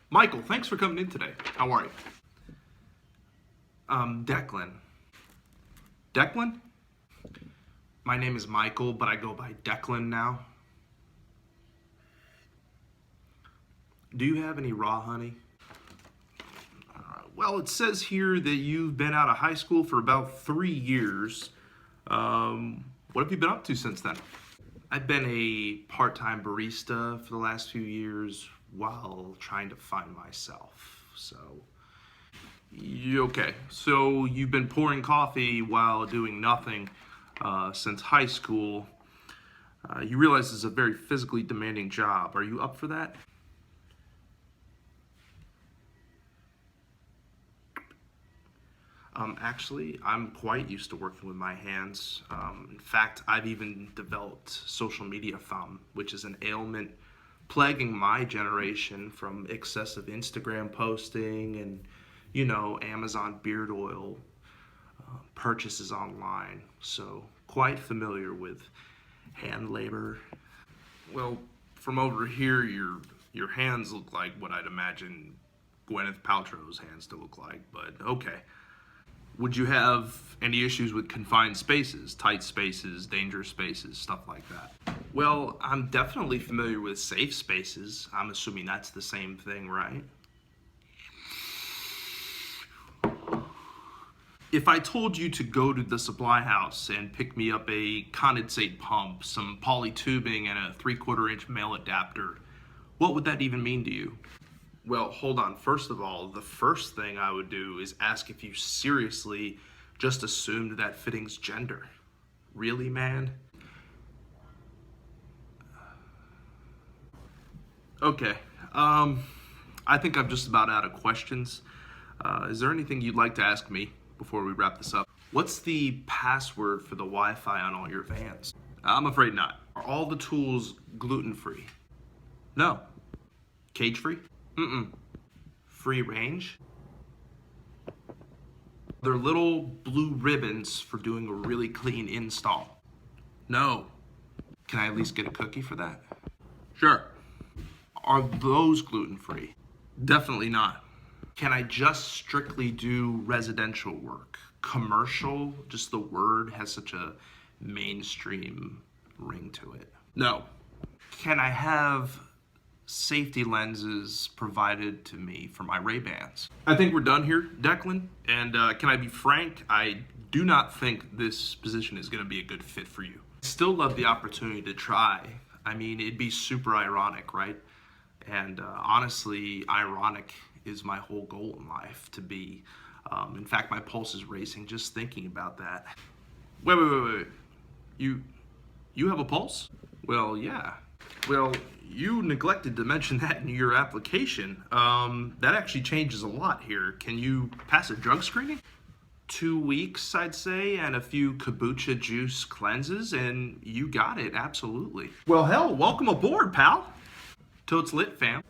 Michael, thanks for coming in today. How are you? Declan. Declan? My name is Michael, but I go by Declan now. Do you have any raw honey? Well, it says here that you've been out of high school for about 3 years. What have you been up to since then? I've been a part-time barista for the last few years while trying to find myself. Okay. So you've been pouring coffee while doing nothing since high school. You realize it's a very physically demanding job. Are you up for that? Actually, I'm quite used to working with my hands. In fact, I've even developed social media thumb, which is an ailment plaguing my generation from excessive Instagram posting and, Amazon beard oil purchases online. So, quite familiar with hand labor. Well, from over here, your hands look like what I'd imagine Gwyneth Paltrow's hands to look like, but okay. Would you have any issues with confined spaces, tight spaces, dangerous spaces, stuff like that? Well, I'm definitely familiar with safe spaces. I'm assuming that's the same thing, right? If I told you to go to the supply house and pick me up a condensate pump, some poly tubing, and a 3/4 inch male adapter, what would that even mean to you? Well, hold on. First of all, the first thing I would do is ask if you seriously just assumed that fitting's gender. Really, man? Okay. I think I'm just about out of questions. Is there anything you'd like to ask me before we wrap this up? What's the password for the Wi-Fi on all your vans? I'm afraid not. Are all the tools gluten-free? No. Cage-free? Mm-mm. Free range? They're little blue ribbons for doing a really clean install. No. Can I at least get a cookie for that? Sure. Are those gluten-free? Definitely not. Can I just strictly do residential work? Commercial, just the word has such a mainstream ring to it. No. Can I have safety lenses provided to me for my Ray-Bans? I think we're done here, Declan. And can I be frank? I do not think this position is going to be a good fit for you. I still love the opportunity to try. I mean, it'd be super ironic, right? And honestly, ironic is my whole goal in life to be. In fact, my pulse is racing just thinking about that. Wait. You have a pulse? Well, yeah. Well, you neglected to mention that in your application. That actually changes a lot here. Can you pass a drug screening? 2 weeks, I'd say, and a few kombucha juice cleanses, and you got it, absolutely. Well, hell, welcome aboard, pal. Till it's lit, fam.